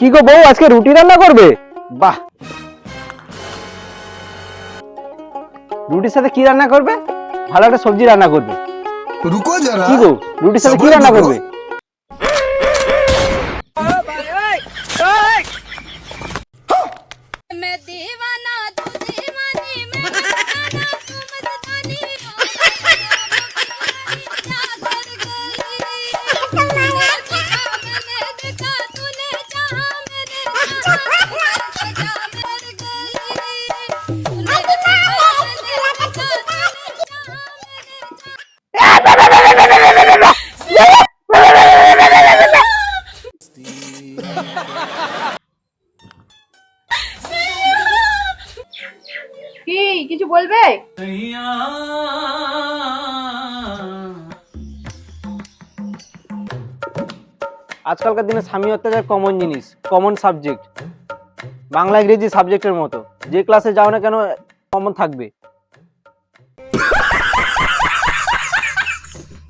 কি গো বউ, আজকে রুটি রান্না করবে? বাহ, রুটির সাথে কি রান্না করবে? ভালো একটা সবজি রান্না করবে। रुको जरा। কি গো, রুটির সাথে কি सब्र রান্না करो। করবে? मैं दीवाना तू दीवानी मैं मस्ताना तू मस्तानी क्या कर गई तूने देखा तूने चाहा मैंने चाहा मर गई तूने देखा मैंने देखा तूने चाहा मैंने কি কিছু বলবে? আজকালকার দিনে স্বামী অত্যাচার কমন জিনিস, কমন সাবজেক্ট। বাংলা ইংরেজি সাবজেক্টের মতো, যে ক্লাসে যাও না কেন কমন থাকবে।